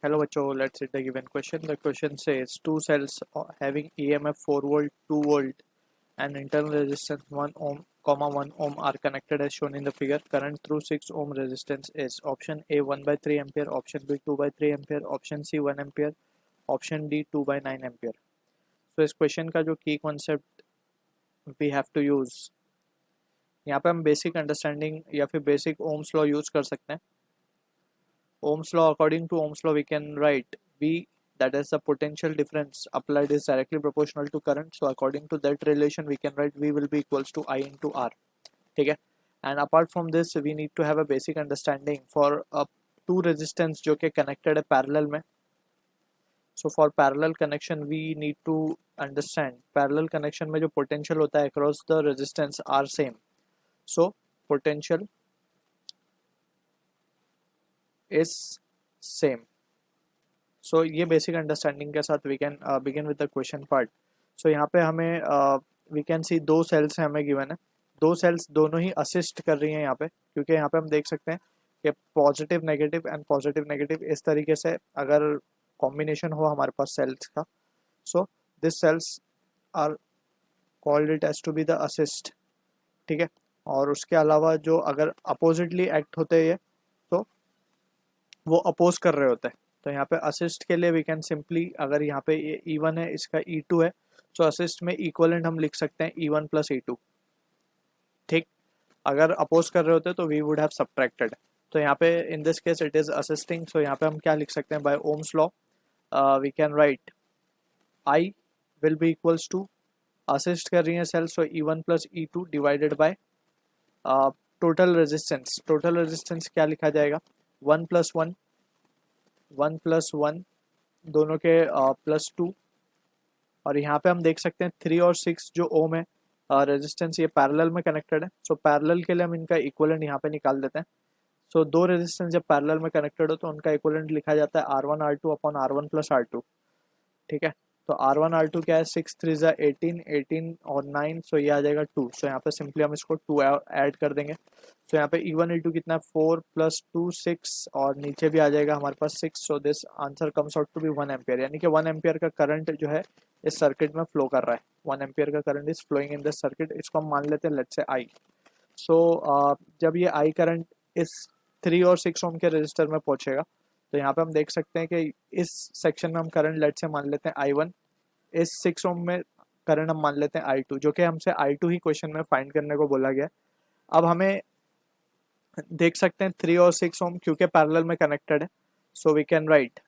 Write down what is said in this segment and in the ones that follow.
Hello bachcho, let's read the given question. The question says two cells having EMF 4 volt, 2 volt and internal resistance 1 ohm, 1 ohm are connected as shown in the figure. Current through 6 ohm resistance is option A 1 by 3 ampere, option B 2 by 3 ampere, option C 1 ampere, option D 2 by 9 ampere. So इस question का जो की concept we have to use, यहाँ पे हम basic understanding या फिर basic Ohm's law use कर सकते हैं. Ohm's law, according to Ohm's law, we can write V, that is the potential difference applied is directly proportional to current. So according to that relation, we can write V will be equals to I into R. Okay. And apart from this, we need to have a basic understanding for two resistance जो कि connected है parallel में. So for parallel connection, we need to understand parallel connection में जो potential होता है across the resistance are same. So potential is same. सो ये basic understanding के साथ we can begin with the question part. So यहाँ पे हमें वी कैन सी दो सेल्स हैं हमें गिवन है. दो सेल्स दोनों ही असिस्ट कर रही हैं यहाँ पे, क्योंकि यहाँ पे हम देख सकते हैं कि positive negative and positive negative इस तरीके से अगर कॉम्बिनेशन हो हमारे पास सेल्स का, so this cells are called it as to be the assist. ठीक है. और उसके अलावा जो अगर अपोजिटली एक्ट होते हैं तो वो अपोज कर रहे होते हैं. तो यहाँ पे असिस्ट के लिए वी कैन सिंपली, अगर यहाँ पे E1 है, इसका E2 है, तो असिस्ट में इक्वलेंट हम लिख सकते हैं E1 प्लस E2. ठीक. अगर अपोज कर रहे होते तो वी वुड हैव सब्ट्रैक्टेड. तो यहाँ पे in this case it is assisting. So यहाँ पे हम क्या लिख सकते हैं, by ohms law we can write I will be equals to, assist कर रही है cell, so E1 plus E2 divided by total resistance. Total resistance क्या लिखा जाएगा, 1 प्लस 1, 1 प्लस 1 दोनों के प्लस 2. और यहाँ पे हम देख सकते हैं 3 और 6 जो ओम है रेजिस्टेंस, ये पैरेलल में कनेक्टेड है. सो पैरेलल के लिए हम इनका इक्विवेलेंट यहाँ पे निकाल देते हैं. सो दो रेजिस्टेंस जब पैरेलल में कनेक्टेड हो तो उनका इक्विवेलेंट लिखा जाता है R1 R2 upon R1 plus R2. ठीक है. तो R1 R2 क्या है, 6 3 ज़ा 18, 18 और 9, सो ये आ जाएगा 2. सो यहाँ पे सिंपली हम इसको 2 ऐड कर देंगे. सो यहाँ पे E1 E2 कितना है, 4 प्लस 2 6, और नीचे भी आ जाएगा हमारे पास 6. So this answer comes out to be 1 ampere. यानी कि 1 एम्पियर का करंट जो है इस सर्किट में फ्लो कर रहा है. 1 एम्पियर का current is flowing in this circuit. इसको हम मान लेते हैं लेट्स से I. सो जब ये I करंट इस 3 और 6 ओम के रजिस्टर में पहुंचेगा तो यहाँ पे हम देख सकते हैं कि इस सेक्शन में हम करंट लेट्स से मान लेते हैं I1, इस 6 ओम में करंट हम मान लेते हैं I2, जो कि हमसे I2 ही क्वेश्चन में फाइंड करने को बोला गया. अब हमें देख सकते हैं 3 और 6 ओम क्योंकि पैरेलल में कनेक्टेड है, so we can write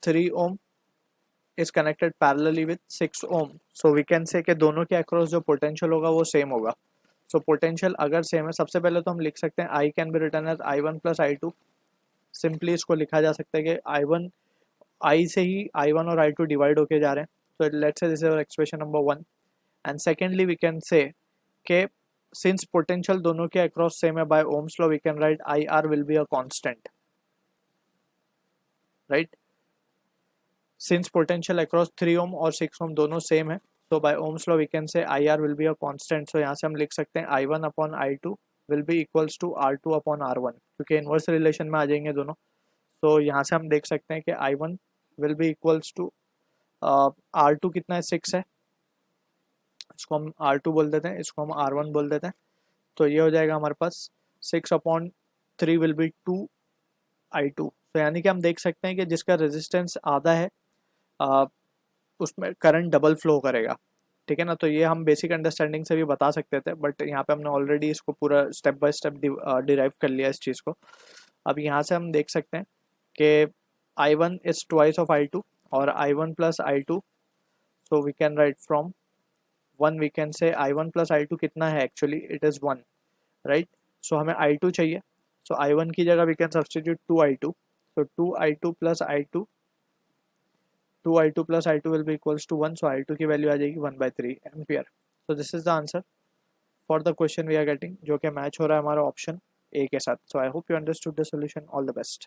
3 ohm is connected parallelly with 6 ohm. So we can say कि दोनों के अक्रॉस जो पोटेंशियल होगा वो सेम होगा. सो पोटेंशियल अगर सेम है, सबसे पहले तो हम लिख सकते हैं I can be written as I1 plus I2. Simply इसको लिखा जा सकता है कि I से ही I1 और I2 डिवाइड होके जा रहे हैं. तो let's say this is our expression number 1. And secondly we can say कि सिंस पोटेंशियल दोनों के अक्रॉस सेम है, by ohms law we can write IR will be a constant. Right. Since potential across 3 ohm और 6 ओम दोनों same है, so by Ohm's law we can say IR will be a constant. so यहाँ से हम लिख सकते हैं I1 upon I2 will be equals to R2 upon R1, क्योंकि इनवर्स रिलेशन में आ जाएंगे दोनों. so यहाँ से हम देख सकते हैं कि I1 will be equals to R2 कितना है, 6 है, इसको हम R2 बोल देते हैं, इसको हम R1 बोल देते हैं. तो ये हो जाएगा हमारे पास 6 अपॉन 3 विल बी 2 I2. तो यानी कि हम देख सकते हैं कि जिसका रेजिस्टेंस आधा है उसमें करंट डबल फ्लो करेगा. ठीक है ना. तो ये हम बेसिक अंडरस्टैंडिंग से भी बता सकते थे, बट यहाँ पे हमने ऑलरेडी इसको पूरा स्टेप बाय स्टेप डिराइव कर लिया इस चीज़ को. अब यहाँ से हम देख सकते हैं कि I1 is twice of I2 और I1 plus I2. So we can write from 1 we can say I1 plus I2 कितना है, actually it is 1. Right. So हमें I2 चाहिए, सो I1 की जगह we can substitute 2I2. So 2I2 plus I2, 2I2 plus I2 will be equals to 1. So I2 की value आ जाएगी 1/3 ampere. So this is the answer for the question we are getting, जो कि match हो रहा है हमारा option A के साथ. So I hope you understood the solution. All the best.